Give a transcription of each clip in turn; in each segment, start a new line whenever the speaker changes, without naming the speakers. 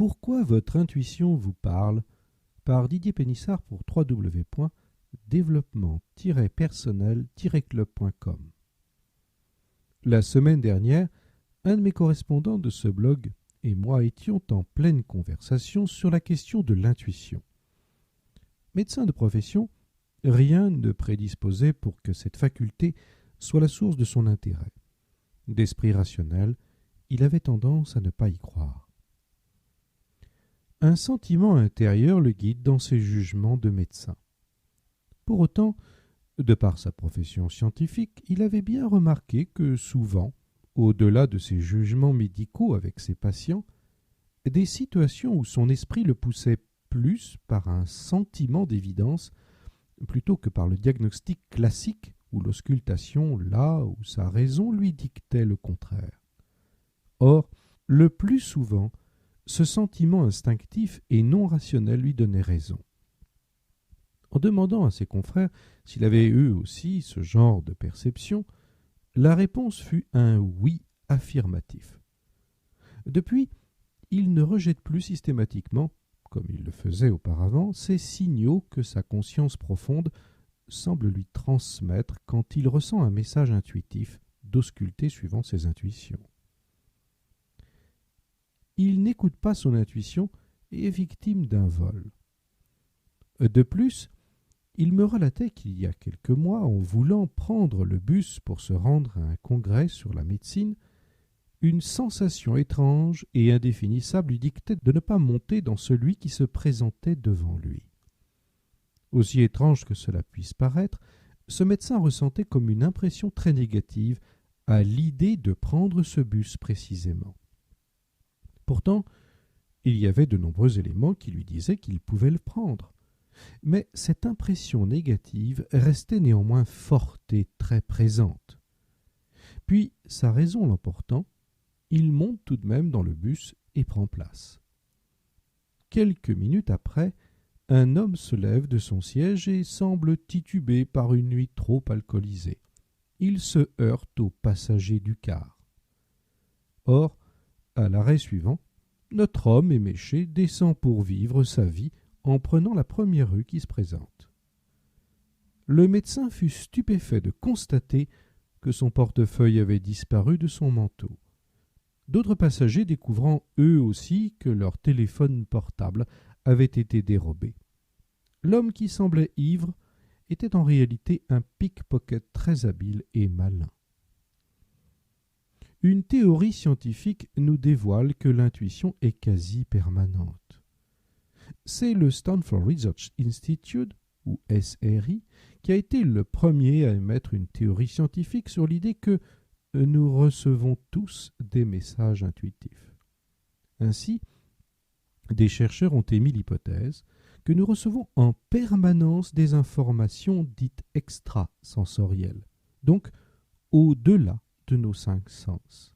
Pourquoi votre intuition vous parle par Didier Pénissard pour www.développement-personnel-club.com. La semaine dernière, un de mes correspondants de ce blog et moi étions en pleine conversation sur la question de l'intuition. Médecin de profession, rien ne prédisposait pour que cette faculté soit la source de son intérêt. D'esprit rationnel, il avait tendance à ne pas y croire. Un sentiment intérieur le guide dans ses jugements de médecin. Pour autant, de par sa profession scientifique, il avait bien remarqué que souvent, au-delà de ses jugements médicaux avec ses patients, des situations où son esprit le poussait plus par un sentiment d'évidence plutôt que par le diagnostic classique ou l'auscultation là où sa raison lui dictait le contraire. Or, le plus souvent, ce sentiment instinctif et non rationnel lui donnait raison. En demandant à ses confrères s'il avait eux aussi ce genre de perception, la réponse fut un oui affirmatif. Depuis, il ne rejette plus systématiquement, comme il le faisait auparavant, ces signaux que sa conscience profonde semble lui transmettre quand il ressent un message intuitif d'ausculter suivant ses intuitions. Il n'écoute pas son intuition et est victime d'un vol. De plus, il me relatait qu'il y a quelques mois, en voulant prendre le bus pour se rendre à un congrès sur la médecine, une sensation étrange et indéfinissable lui dictait de ne pas monter dans celui qui se présentait devant lui. Aussi étrange que cela puisse paraître, ce médecin ressentait comme une impression très négative à l'idée de prendre ce bus précisément. Pourtant, il y avait de nombreux éléments qui lui disaient qu'il pouvait le prendre. Mais cette impression négative restait néanmoins forte et très présente. Puis, sa raison l'emportant, il monte tout de même dans le bus et prend place. Quelques minutes après, un homme se lève de son siège et semble titubé par une nuit trop alcoolisée. Il se heurte aux passagers du car. Or, à l'arrêt suivant, notre homme éméché descend pour vivre sa vie en prenant la première rue qui se présente. Le médecin fut stupéfait de constater que son portefeuille avait disparu de son manteau. D'autres passagers découvrant eux aussi que leur téléphone portable avait été dérobé. L'homme qui semblait ivre était en réalité un pickpocket très habile et malin. Une théorie scientifique nous dévoile que l'intuition est quasi permanente. C'est le Stanford Research Institute, ou SRI, qui a été le premier à émettre une théorie scientifique sur l'idée que nous recevons tous des messages intuitifs. Ainsi, des chercheurs ont émis l'hypothèse que nous recevons en permanence des informations dites extrasensorielles, donc au-delà de nos 5 sens.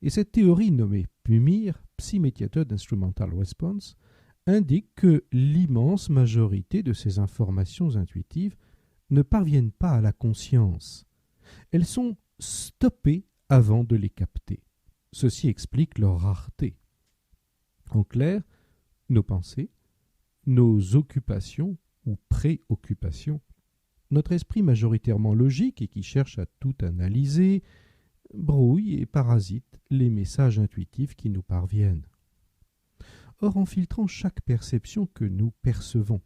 Et cette théorie nommée PUMIR, Psy-Mediated Instrumental Response, indique que l'immense majorité de ces informations intuitives ne parviennent pas à la conscience. Elles sont stoppées avant de les capter. Ceci explique leur rareté. En clair, nos pensées, nos occupations ou préoccupations, notre esprit majoritairement logique et qui cherche à tout analyser, brouille et parasite les messages intuitifs qui nous parviennent. Or, en filtrant chaque perception que nous percevons,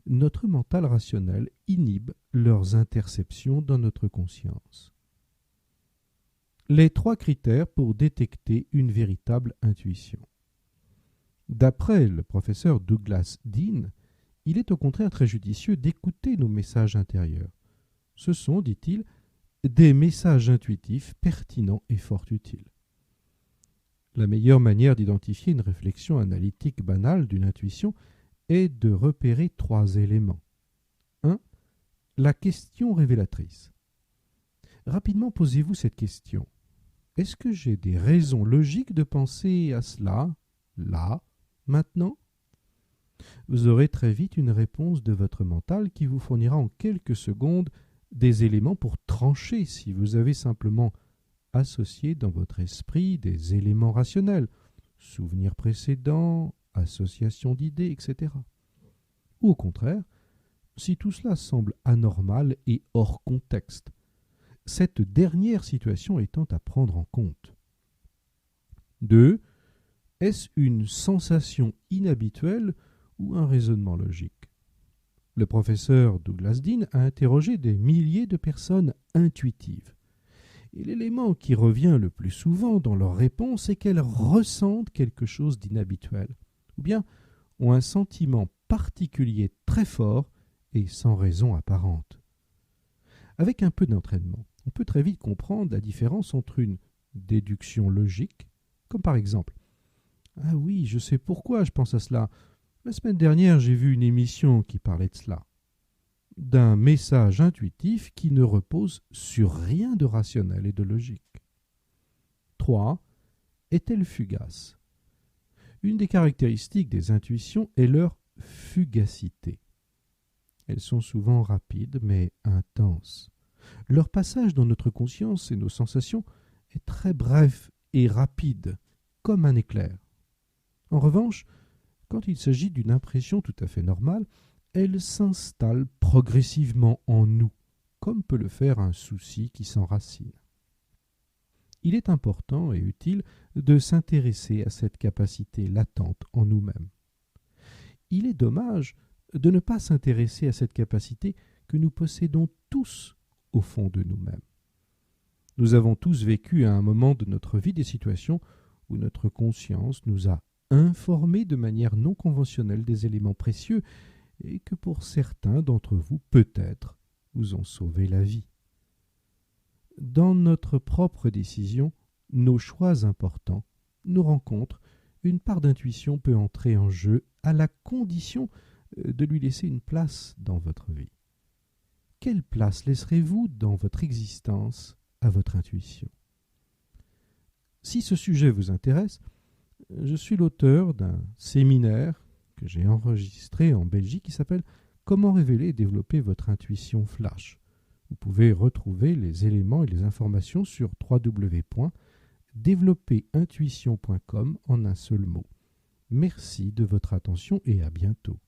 notre mental rationnel inhibe leurs interceptions dans notre conscience. Les 3 critères pour détecter une véritable intuition. D'après le professeur Douglas Dean, il est au contraire très judicieux d'écouter nos messages intérieurs. Ce sont, dit-il, des messages intuitifs pertinents et fort utiles. La meilleure manière d'identifier une réflexion analytique banale d'une intuition est de repérer 3 éléments. 1. La question révélatrice. Rapidement posez-vous cette question. Est-ce que j'ai des raisons logiques de penser à cela, là, maintenant ? Vous aurez très vite une réponse de votre mental qui vous fournira en quelques secondes des éléments pour trancher si vous avez simplement associé dans votre esprit des éléments rationnels souvenirs précédents, association d'idées, etc. Ou au contraire, si tout cela semble anormal et hors contexte, cette dernière situation étant à prendre en compte. 2. Est-ce une sensation inhabituelle ou un raisonnement logique? Le professeur Douglas Dean a interrogé des milliers de personnes intuitives. Et l'élément qui revient le plus souvent dans leurs réponses est qu'elles ressentent quelque chose d'inhabituel, ou bien ont un sentiment particulier très fort et sans raison apparente. Avec un peu d'entraînement, on peut très vite comprendre la différence entre une déduction logique, comme par exemple « Ah oui, je sais pourquoi je pense à cela. La semaine dernière, j'ai vu une émission qui parlait de cela. » d'un message intuitif qui ne repose sur rien de rationnel et de logique. 3. Est-elle fugace? Une des caractéristiques des intuitions est leur fugacité. Elles sont souvent rapides mais intenses. Leur passage dans notre conscience et nos sensations est très bref et rapide, comme un éclair. En revanche, quand il s'agit d'une impression tout à fait normale, elle s'installe progressivement en nous, comme peut le faire un souci qui s'enracine. Il est important et utile de s'intéresser à cette capacité latente en nous-mêmes. Il est dommage de ne pas s'intéresser à cette capacité que nous possédons tous au fond de nous-mêmes. Nous avons tous vécu à un moment de notre vie des situations où notre conscience nous a informés de manière non conventionnelle des éléments précieux et que pour certains d'entre vous, peut-être, vous ont sauvé la vie. Dans notre propre décision, nos choix importants, nos rencontres, une part d'intuition peut entrer en jeu à la condition de lui laisser une place dans votre vie. Quelle place laisserez-vous dans votre existence à votre intuition? Si ce sujet vous intéresse, je suis l'auteur d'un séminaire que j'ai enregistré en Belgique qui s'appelle « Comment révéler et développer votre intuition flash ». Vous pouvez retrouver les éléments et les informations sur www.développerintuition.com en un seul mot. Merci de votre attention et à bientôt.